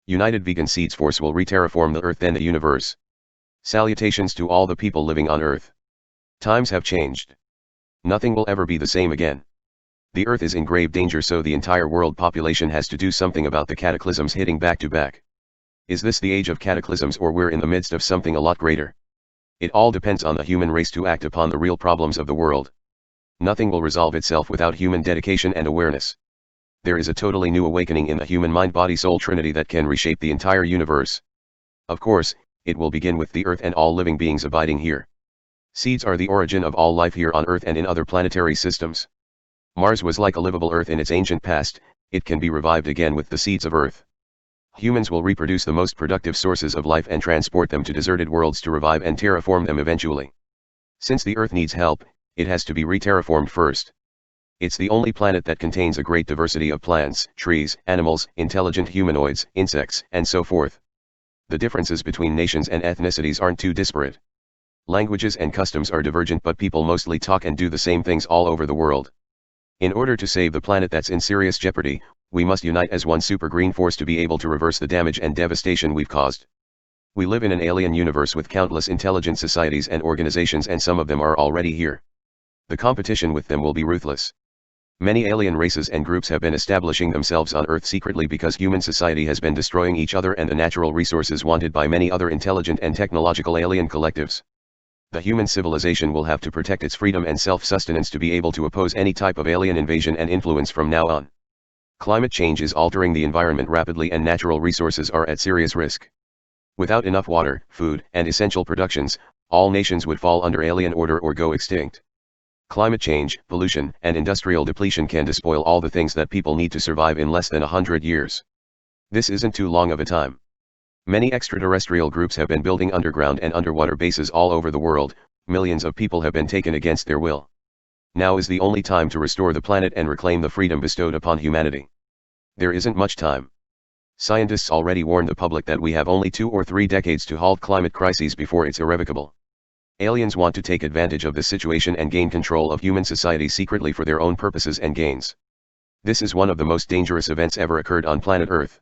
United Vegan Seeds Force will re-terraform the Earth and the universe. Salutations to all the people living on Earth. Times have changed. Nothing will ever be the same again. The Earth is in grave danger, so the entire world population has to do something about the cataclysms hitting back to back. Is this the age of cataclysms, or we're in the midst of something a lot greater? It all depends on the human race to act upon the real problems of the world. Nothing will resolve itself without human dedication and awareness. There is a totally new awakening in the human mind-body-soul trinity that can reshape the entire universe. Of course, it will begin with the Earth and all living beings abiding here. Seeds are the origin of all life here on Earth and in other planetary systems. Mars was like a livable Earth in its ancient past. It can be revived again with the seeds of Earth. Humans will reproduce the most productive sources of life and transport them to deserted worlds to revive and terraform them eventually. Since the Earth needs help, it has to be re-terraformed first. It's the only planet that contains a great diversity of plants, trees, animals, intelligent humanoids, insects, and so forth. The differences between nations and ethnicities aren't too disparate. Languages and customs are divergent, but people mostly talk and do the same things all over the world. In order to save the planet that's in serious jeopardy, we must unite as one super green force to be able to reverse the damage and devastation we've caused. We live in an alien universe with countless intelligent societies and organizations, and some of them are already here. The competition with them will be ruthless. Many alien races and groups have been establishing themselves on Earth secretly because human society has been destroying each other and the natural resources wanted by many other intelligent and technological alien collectives. The human civilization will have to protect its freedom and self-sustenance to be able to oppose any type of alien invasion and influence from now on. Climate change is altering the environment rapidly, and natural resources are at serious risk. Without enough water, food, and essential productions, all nations would fall under alien order or go extinct. Climate change, pollution, and industrial depletion can despoil all the things that people need to survive in less than 100 years. This isn't too long of a time. Many extraterrestrial groups have been building underground and underwater bases all over the world. Millions of people have been taken against their will. Now is the only time to restore the planet and reclaim the freedom bestowed upon humanity. There isn't much time. Scientists already warned the public that we have only 2 or 3 decades to halt climate crises before it's irrevocable. Aliens want to take advantage of this situation and gain control of human society secretly for their own purposes and gains. This is one of the most dangerous events ever occurred on planet Earth.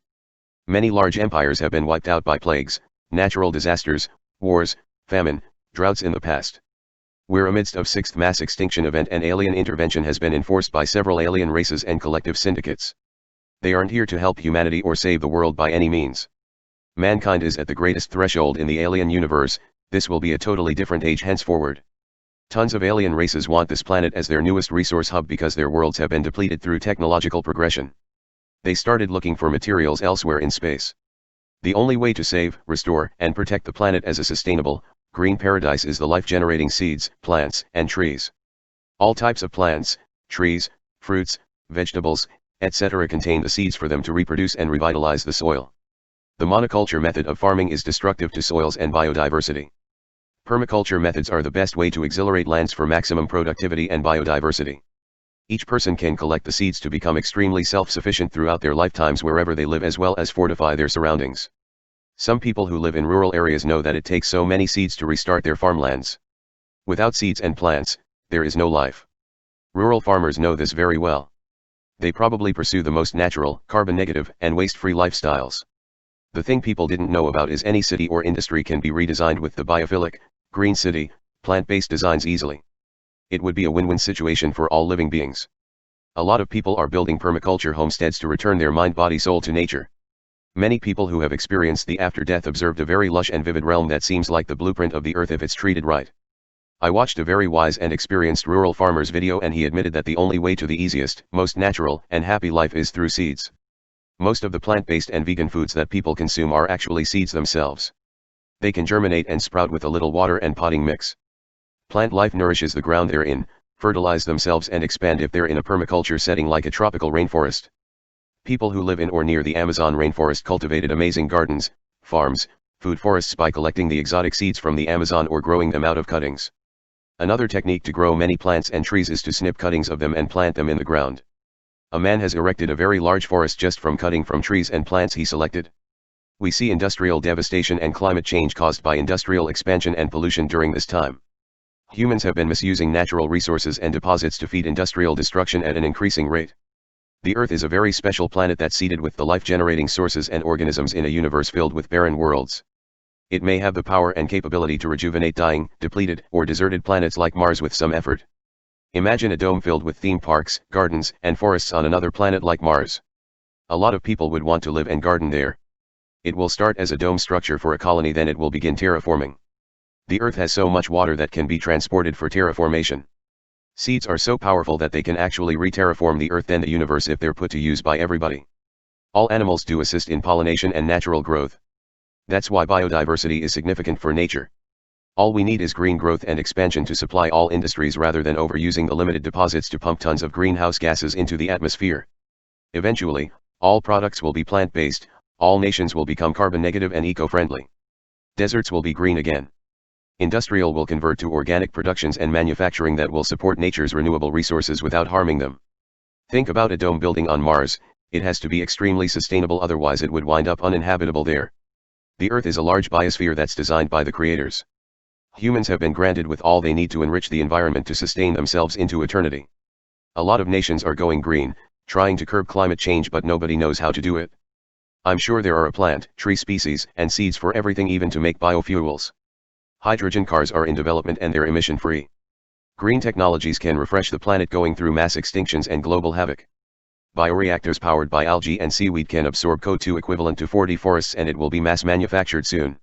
Many large empires have been wiped out by plagues, natural disasters, wars, famine, droughts in the past. We're amidst of 6th mass extinction event, and alien intervention has been enforced by several alien races and collective syndicates. They aren't here to help humanity or save the world by any means. Mankind is at the greatest threshold in the alien universe. This will be a totally different age henceforward. Tons of alien races want this planet as their newest resource hub because their worlds have been depleted through technological progression. They started looking for materials elsewhere in space. The only way to save, restore, and protect the planet as a sustainable, green paradise is the life-generating seeds, plants, and trees. All types of plants, trees, fruits, vegetables, etc. contain the seeds for them to reproduce and revitalize the soil. The monoculture method of farming is destructive to soils and biodiversity. Permaculture methods are the best way to exhilarate lands for maximum productivity and biodiversity. Each person can collect the seeds to become extremely self-sufficient throughout their lifetimes wherever they live, as well as fortify their surroundings. Some people who live in rural areas know that it takes so many seeds to restart their farmlands. Without seeds and plants, there is no life. Rural farmers know this very well. They probably pursue the most natural, carbon-negative, and waste-free lifestyles. The thing people didn't know about is any city or industry can be redesigned with the biophilic, green city, plant-based designs easily. It would be a win-win situation for all living beings. A lot of people are building permaculture homesteads to return their mind, body, soul to nature. Many people who have experienced the after-death observed a very lush and vivid realm that seems like the blueprint of the earth if it's treated right. I watched a very wise and experienced rural farmer's video, and he admitted that the only way to the easiest, most natural, and happy life is through seeds. Most of the plant-based and vegan foods that people consume are actually seeds themselves. They can germinate and sprout with a little water and potting mix. Plant life nourishes the ground they're in, fertilize themselves and expand if they're in a permaculture setting like a tropical rainforest. People who live in or near the Amazon rainforest cultivated amazing gardens, farms, food forests by collecting the exotic seeds from the Amazon or growing them out of cuttings. Another technique to grow many plants and trees is to snip cuttings of them and plant them in the ground. A man has erected a very large forest just from cutting from trees and plants he selected. We see industrial devastation and climate change caused by industrial expansion and pollution during this time. Humans have been misusing natural resources and deposits to feed industrial destruction at an increasing rate. The Earth is a very special planet that's seeded with the life-generating sources and organisms in a universe filled with barren worlds. It may have the power and capability to rejuvenate dying, depleted, or deserted planets like Mars with some effort. Imagine a dome filled with theme parks, gardens, and forests on another planet like Mars. A lot of people would want to live and garden there. It will start as a dome structure for a colony, then it will begin terraforming. The Earth has so much water that can be transported for terraformation. Seeds are so powerful that they can actually re-terraform the Earth and the universe if they're put to use by everybody. All animals do assist in pollination and natural growth. That's why biodiversity is significant for nature. All we need is green growth and expansion to supply all industries rather than overusing the limited deposits to pump tons of greenhouse gases into the atmosphere. Eventually, all products will be plant-based, all nations will become carbon negative and eco-friendly. Deserts will be green again. Industrial will convert to organic productions and manufacturing that will support nature's renewable resources without harming them. Think about a dome building on Mars. It has to be extremely sustainable, otherwise it would wind up uninhabitable there. The Earth is a large biosphere that's designed by the creators. Humans have been granted with all they need to enrich the environment to sustain themselves into eternity. A lot of nations are going green, trying to curb climate change, but nobody knows how to do it. I'm sure there are a plant, tree species, and seeds for everything, even to make biofuels. Hydrogen cars are in development and they're emission-free. Green technologies can refresh the planet going through mass extinctions and global havoc. Bioreactors powered by algae and seaweed can absorb CO2 equivalent to 40 forests, and it will be mass manufactured soon.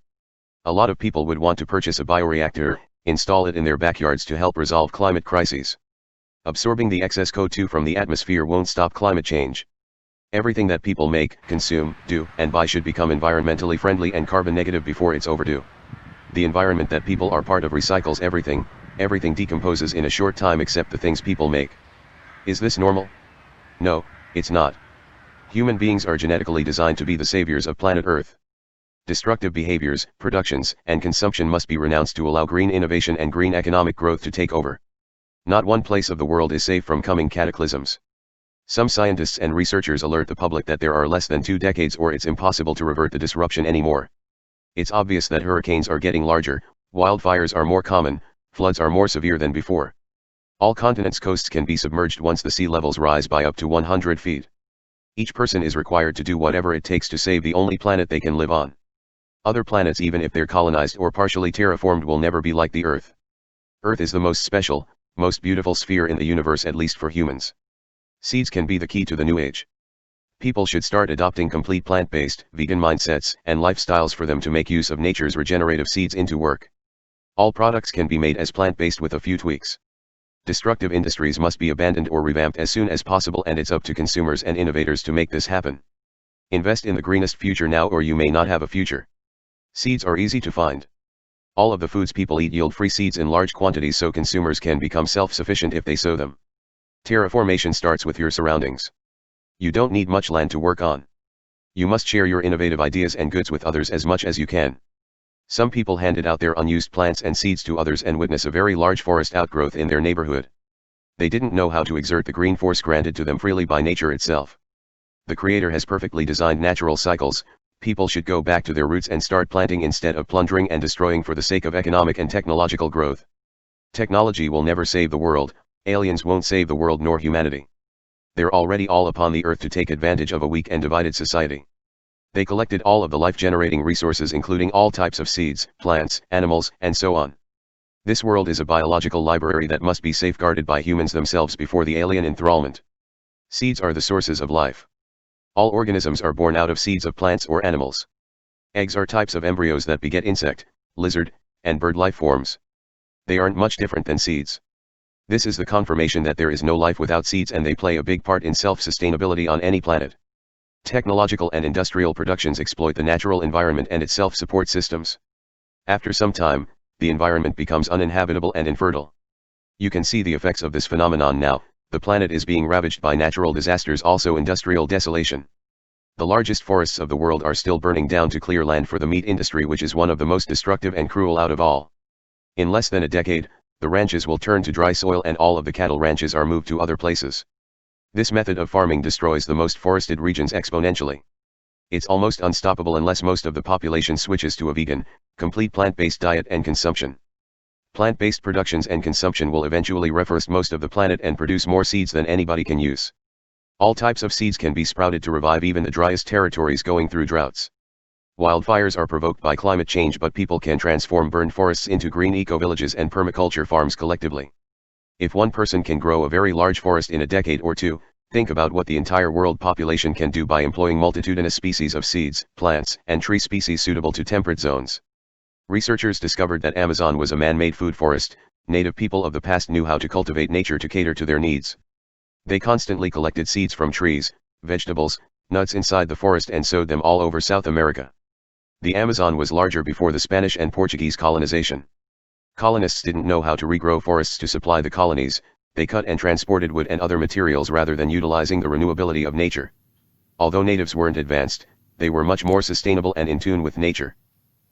A lot of people would want to purchase a bioreactor, install it in their backyards to help resolve climate crises. Absorbing the excess CO2 from the atmosphere won't stop climate change. Everything that people make, consume, do, and buy should become environmentally friendly and carbon negative before it's overdue. The environment that people are part of recycles everything. Everything decomposes in a short time except the things people make. Is this normal? No, it's not. Human beings are genetically designed to be the saviors of planet Earth. Destructive behaviors, productions, and consumption must be renounced to allow green innovation and green economic growth to take over. Not one place of the world is safe from coming cataclysms. Some scientists and researchers alert the public that there are less than 2 decades or it's impossible to revert the disruption anymore. It's obvious that hurricanes are getting larger, wildfires are more common, floods are more severe than before. All continents' coasts can be submerged once the sea levels rise by up to 100 feet. Each person is required to do whatever it takes to save the only planet they can live on. Other planets, even if they're colonized or partially terraformed, will never be like the Earth. Earth is the most special, most beautiful sphere in the universe, at least for humans. Seeds can be the key to the new age. People should start adopting complete plant-based, vegan mindsets and lifestyles for them to make use of nature's regenerative seeds into work. All products can be made as plant-based with a few tweaks. Destructive industries must be abandoned or revamped as soon as possible, and it's up to consumers and innovators to make this happen. Invest in the greenest future now, or you may not have a future. Seeds are easy to find. All of the foods people eat yield free seeds in large quantities, so consumers can become self-sufficient if they sow them. Terraformation starts with your surroundings. You don't need much land to work on. You must share your innovative ideas and goods with others as much as you can. Some people handed out their unused plants and seeds to others and witness a very large forest outgrowth in their neighborhood. They didn't know how to exert the green force granted to them freely by nature itself. The Creator has perfectly designed natural cycles. People should go back to their roots and start planting instead of plundering and destroying for the sake of economic and technological growth. Technology will never save the world. Aliens won't save the world nor humanity. They're already all upon the Earth to take advantage of a weak and divided society. They collected all of the life-generating resources, including all types of seeds, plants, animals, and so on. This world is a biological library that must be safeguarded by humans themselves before the alien enthrallment. Seeds are the sources of life. All organisms are born out of seeds of plants or animals. Eggs are types of embryos that beget insect, lizard, and bird life forms. They aren't much different than seeds. This is the confirmation that there is no life without seeds, and they play a big part in self-sustainability on any planet. Technological and industrial productions exploit the natural environment and its self-support systems. After some time, the environment becomes uninhabitable and infertile. You can see the effects of this phenomenon now. The planet is being ravaged by natural disasters, also industrial desolation. The largest forests of the world are still burning down to clear land for the meat industry, which is one of the most destructive and cruel out of all. In less than a decade, the ranches will turn to dry soil and all of the cattle ranches are moved to other places. This method of farming destroys the most forested regions exponentially. It's almost unstoppable unless most of the population switches to a vegan, complete plant-based diet and consumption. Plant-based productions and consumption will eventually reforest most of the planet and produce more seeds than anybody can use. All types of seeds can be sprouted to revive even the driest territories going through droughts. Wildfires are provoked by climate change, but people can transform burned forests into green eco-villages and permaculture farms collectively. If one person can grow a very large forest in a decade or two, think about what the entire world population can do by employing multitudinous species of seeds, plants, and tree species suitable to temperate zones. Researchers discovered that Amazon was a man-made food forest. Native people of the past knew how to cultivate nature to cater to their needs. They constantly collected seeds from trees, vegetables, nuts inside the forest and sowed them all over South America. The Amazon was larger before the Spanish and Portuguese colonization. Colonists didn't know how to regrow forests to supply the colonies. They cut and transported wood and other materials rather than utilizing the renewability of nature. Although natives weren't advanced, they were much more sustainable and in tune with nature.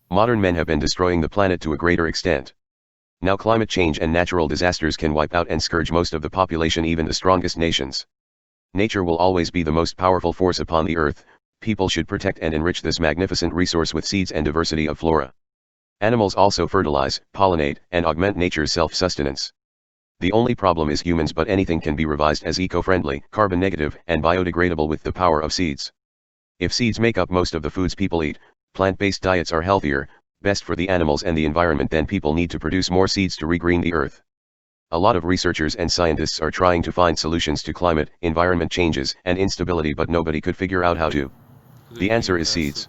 Modern men have been destroying the planet to a greater extent. Now climate change and natural disasters can wipe out and scourge most of the population, even the strongest nations. Nature will always be the most powerful force upon the earth. People should protect and enrich this magnificent resource with seeds and diversity of flora. Animals also fertilize, pollinate, and augment nature's self-sustenance. The only problem is humans, but anything can be revised as eco-friendly, carbon negative, and biodegradable with the power of seeds. If seeds make up most of the foods people eat, plant-based diets are healthier, best for the animals and the environment. Then people need to produce more seeds to regreen the earth. A lot of researchers and scientists are trying to find solutions to climate, environment changes, and instability, but nobody could figure out how to. The answer is seeds.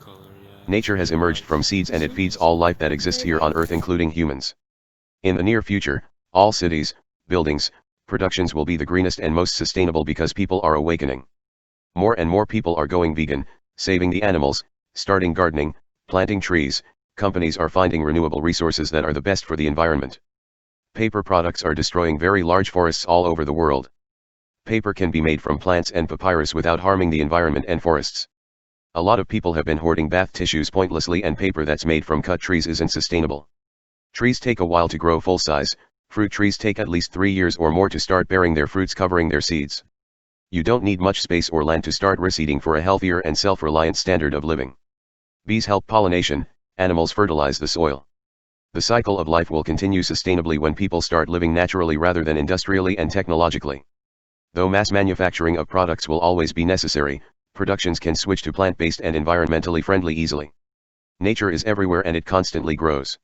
Nature has emerged from seeds and it feeds all life that exists here on Earth, including humans. In the near future, all cities, buildings, productions will be the greenest and most sustainable because people are awakening. More and more people are going vegan, saving the animals, starting gardening, planting trees. Companies are finding renewable resources that are the best for the environment. Paper products are destroying very large forests all over the world. Paper can be made from plants and papyrus without harming the environment and forests. A lot of people have been hoarding bath tissues pointlessly, and paper that's made from cut trees isn't sustainable. Trees take a while to grow full size. Fruit trees take at least 3 years or more to start bearing their fruits, covering their seeds. You don't need much space or land to start reseeding for a healthier and self-reliant standard of living. Bees help pollination, animals fertilize the soil. The cycle of life will continue sustainably when people start living naturally rather than industrially and technologically. Though mass manufacturing of products will always be necessary, productions can switch to plant-based and environmentally friendly easily. Nature is everywhere and it constantly grows.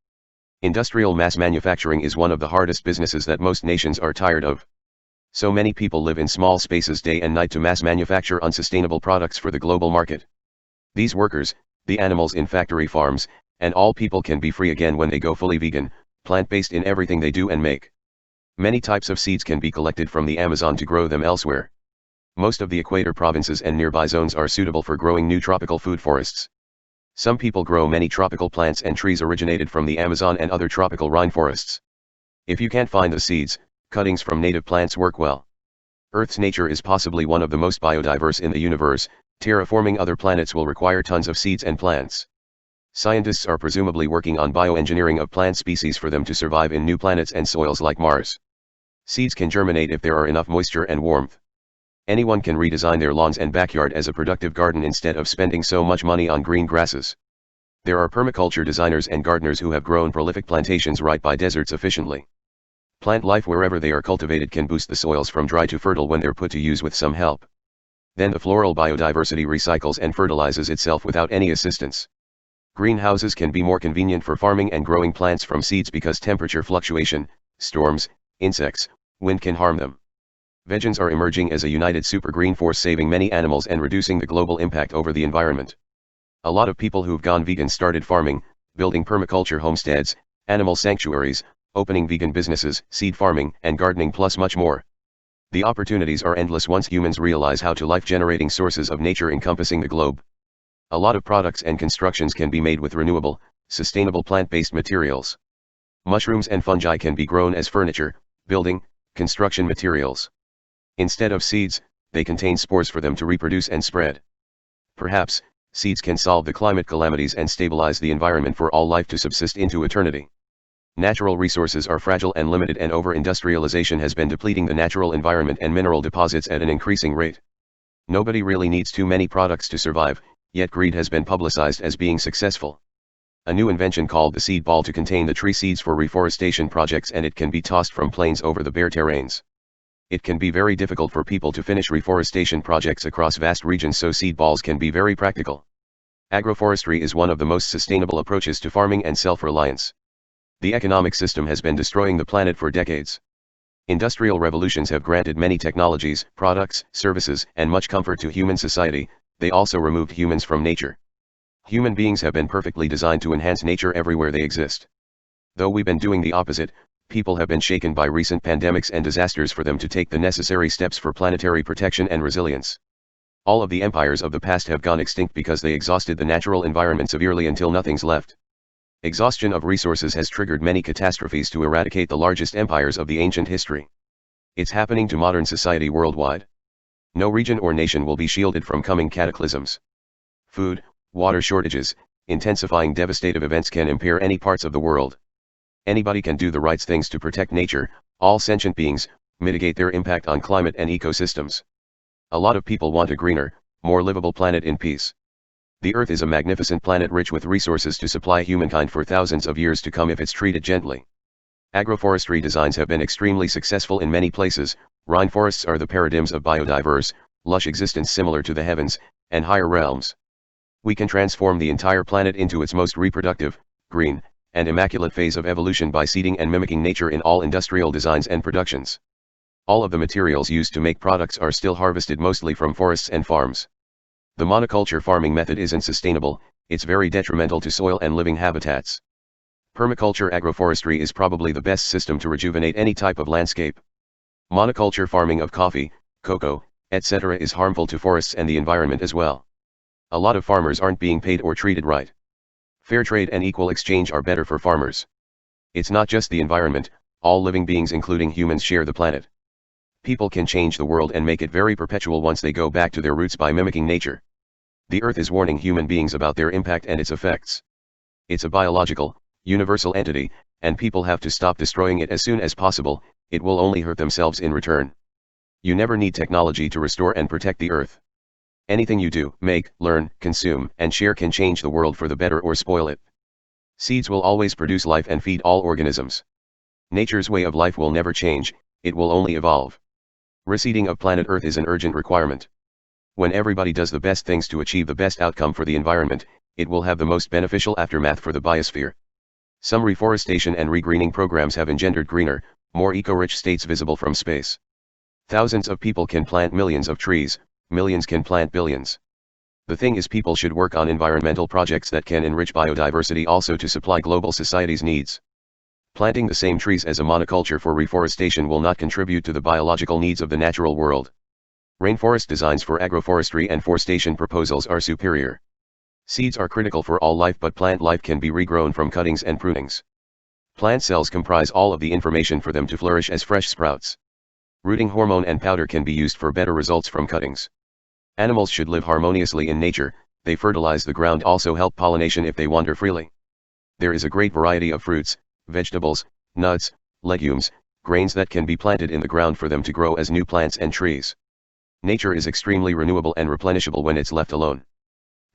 Industrial mass manufacturing is one of the hardest businesses that most nations are tired of. So many people live in small spaces day and night to mass manufacture unsustainable products for the global market. These workers, the animals in factory farms, and all people can be free again when they go fully vegan, plant-based in everything they do and make. Many types of seeds can be collected from the Amazon to grow them elsewhere. Most of the equator provinces and nearby zones are suitable for growing new tropical food forests. Some people grow many tropical plants and trees originated from the Amazon and other tropical rainforests. If you can't find the seeds, cuttings from native plants work well. Earth's nature is possibly one of the most biodiverse in the universe. Terraforming other planets will require tons of seeds and plants. Scientists are presumably working on bioengineering of plant species for them to survive in new planets and soils like Mars. Seeds can germinate if there are enough moisture and warmth. Anyone can redesign their lawns and backyard as a productive garden instead of spending so much money on green grasses. There are permaculture designers and gardeners who have grown prolific plantations right by deserts efficiently. Plant life wherever they are cultivated can boost the soils from dry to fertile when they're put to use with some help. Then the floral biodiversity recycles and fertilizes itself without any assistance. Greenhouses can be more convenient for farming and growing plants from seeds because temperature fluctuation, storms, insects, wind can harm them. Vegans are emerging as a united super green force, saving many animals and reducing the global impact over the environment. A lot of people who've gone vegan started farming, building permaculture homesteads, animal sanctuaries, opening vegan businesses, seed farming, and gardening, plus much more. The opportunities are endless once humans realize how to life-generating sources of nature encompassing the globe. A lot of products and constructions can be made with renewable, sustainable plant-based materials. Mushrooms and fungi can be grown as furniture, building, construction materials. Instead of seeds, they contain spores for them to reproduce and spread. Perhaps, seeds can solve the climate calamities and stabilize the environment for all life to subsist into eternity. Natural resources are fragile and limited, and over-industrialization has been depleting the natural environment and mineral deposits at an increasing rate. Nobody really needs too many products to survive, yet greed has been publicized as being successful. A new invention called the seed ball to contain the tree seeds for reforestation projects, and it can be tossed from plains over the bare terrains. It can be very difficult for people to finish reforestation projects across vast regions, so seed balls can be very practical. Agroforestry is one of the most sustainable approaches to farming and self-reliance. The economic system has been destroying the planet for decades. Industrial revolutions have granted many technologies, products, services, and much comfort to human society. They also removed humans from nature. Human beings have been perfectly designed to enhance nature everywhere they exist. Though we've been doing the opposite, people have been shaken by recent pandemics and disasters for them to take the necessary steps for planetary protection and resilience. All of the empires of the past have gone extinct because they exhausted the natural environment severely until nothing's left. Exhaustion of resources has triggered many catastrophes to eradicate the largest empires of the ancient history. It's happening to modern society worldwide. No region or nation will be shielded from coming cataclysms. Food, water shortages, intensifying devastative events can impair any parts of the world. Anybody can do the right things to protect nature, all sentient beings, mitigate their impact on climate and ecosystems. A lot of people want a greener, more livable planet in peace. The Earth is a magnificent planet rich with resources to supply humankind for thousands of years to come if it's treated gently. Agroforestry designs have been extremely successful in many places. Rainforests are the paradigms of biodiverse, lush existence similar to the heavens, and higher realms. We can transform the entire planet into its most reproductive, green, and immaculate phase of evolution by seeding and mimicking nature in all industrial designs and productions. All of the materials used to make products are still harvested mostly from forests and farms. The monoculture farming method isn't sustainable, it's very detrimental to soil and living habitats. Permaculture agroforestry is probably the best system to rejuvenate any type of landscape. Monoculture farming of coffee, cocoa, etc. is harmful to forests and the environment as well. A lot of farmers aren't being paid or treated right. Fair trade and equal exchange are better for farmers. It's not just the environment, all living beings including humans share the planet. People can change the world and make it very perpetual once they go back to their roots by mimicking nature. The Earth is warning human beings about their impact and its effects. It's a biological, universal entity, and people have to stop destroying it as soon as possible. It will only hurt themselves in return. You never need technology to restore and protect the Earth. Anything you do, make, learn, consume, and share can change the world for the better or spoil it. Seeds will always produce life and feed all organisms. Nature's way of life will never change, it will only evolve. Reseeding of planet Earth is an urgent requirement. When everybody does the best things to achieve the best outcome for the environment, it will have the most beneficial aftermath for the biosphere. Some reforestation and regreening programs have engendered greener, more eco-rich states visible from space. Thousands of people can plant millions of trees, millions can plant billions. The thing is, people should work on environmental projects that can enrich biodiversity also to supply global society's needs. Planting the same trees as a monoculture for reforestation will not contribute to the biological needs of the natural world. Rainforest designs for agroforestry and forestation proposals are superior. Seeds are critical for all life, but plant life can be regrown from cuttings and prunings. Plant cells comprise all of the information for them to flourish as fresh sprouts. Rooting hormone and powder can be used for better results from cuttings. Animals should live harmoniously in nature, they fertilize the ground, also help pollination if they wander freely. There is a great variety of fruits, vegetables, nuts, legumes, grains that can be planted in the ground for them to grow as new plants and trees. Nature is extremely renewable and replenishable when it's left alone.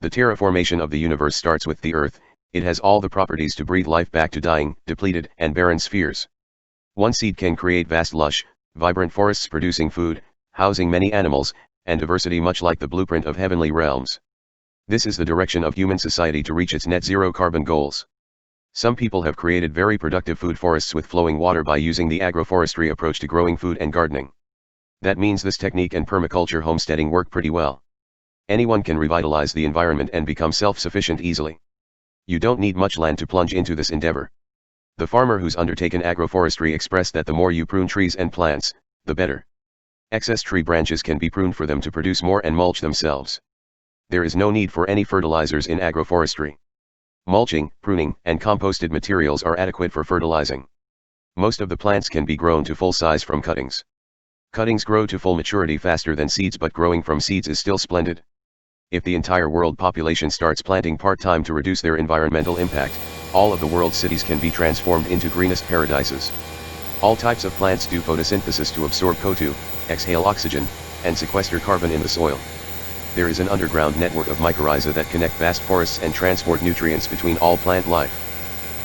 The terraformation of the universe starts with the Earth. It has all the properties to breathe life back to dying, depleted, and barren spheres. One seed can create vast lush, vibrant forests producing food, housing many animals, and diversity much like the blueprint of heavenly realms. This is the direction of human society to reach its net zero carbon goals. Some people have created very productive food forests with flowing water by using the agroforestry approach to growing food and gardening. That means this technique and permaculture homesteading work pretty well. Anyone can revitalize the environment and become self-sufficient easily. You don't need much land to plunge into this endeavor. The farmer who's undertaken agroforestry expressed that the more you prune trees and plants, the better. Excess tree branches can be pruned for them to produce more and mulch themselves. There is no need for any fertilizers in agroforestry. Mulching, pruning, and composted materials are adequate for fertilizing. Most of the plants can be grown to full size from cuttings. Cuttings grow to full maturity faster than seeds, but growing from seeds is still splendid. If the entire world population starts planting part-time to reduce their environmental impact, all of the world's cities can be transformed into greenest paradises. All types of plants do photosynthesis to absorb CO2, exhale oxygen, and sequester carbon in the soil. There is an underground network of mycorrhiza that connect vast forests and transport nutrients between all plant life.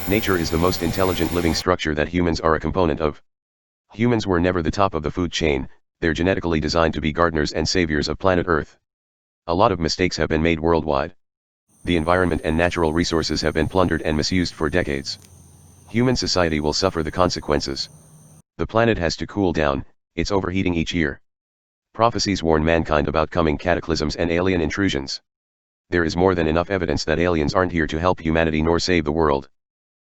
Nature is the most intelligent living structure that humans are a component of. Humans were never the top of the food chain, They're genetically designed to be gardeners and saviors of planet Earth. A lot of mistakes have been made worldwide. The environment and natural resources have been plundered and misused for decades. Human society will suffer the consequences. The planet has to cool down, it's overheating each year. Prophecies warn mankind about coming cataclysms and alien intrusions. There is more than enough evidence that aliens aren't here to help humanity nor save the world.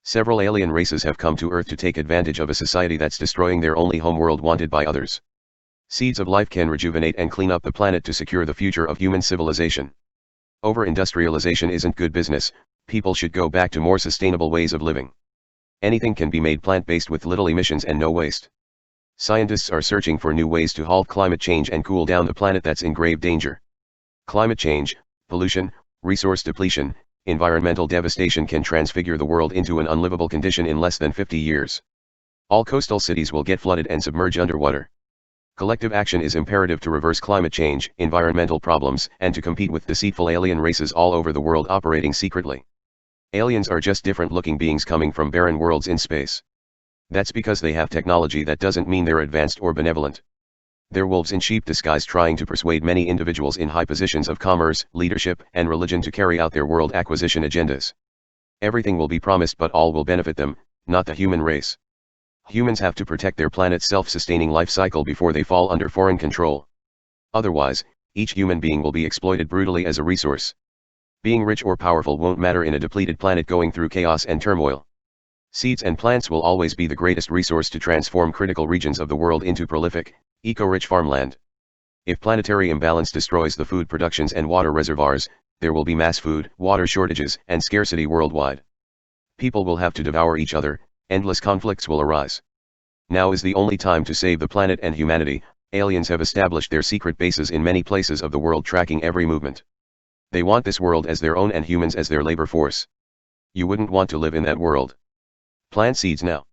Several alien races have come to Earth to take advantage of a society that's destroying their only homeworld wanted by others. Seeds of life can rejuvenate and clean up the planet to secure the future of human civilization. Over-industrialization isn't good business, people should go back to more sustainable ways of living. Anything can be made plant-based with little emissions and no waste. Scientists are searching for new ways to halt climate change and cool down the planet that's in grave danger. Climate change, pollution, resource depletion, environmental devastation can transfigure the world into an unlivable condition in less than 50 years. All coastal cities will get flooded and submerge underwater. Collective action is imperative to reverse climate change, environmental problems, and to compete with deceitful alien races all over the world operating secretly. Aliens are just different-looking beings coming from barren worlds in space. That's because they have technology that doesn't mean they're advanced or benevolent. They're wolves in sheep disguise trying to persuade many individuals in high positions of commerce, leadership, and religion to carry out their world acquisition agendas. Everything will be promised but all will benefit them, not the human race. Humans have to protect their planet's self-sustaining life cycle before they fall under foreign control. Otherwise, each human being will be exploited brutally as a resource. Being rich or powerful won't matter in a depleted planet going through chaos and turmoil. Seeds and plants will always be the greatest resource to transform critical regions of the world into prolific, eco-rich farmland. If planetary imbalance destroys the food productions and water reservoirs, there will be mass food, water shortages, and scarcity worldwide. People will have to devour each other, endless conflicts will arise. Now is the only time to save the planet and humanity. Aliens have established their secret bases in many places of the world tracking every movement. They want this world as their own and humans as their labor force. You wouldn't want to live in that world. Plant seeds now.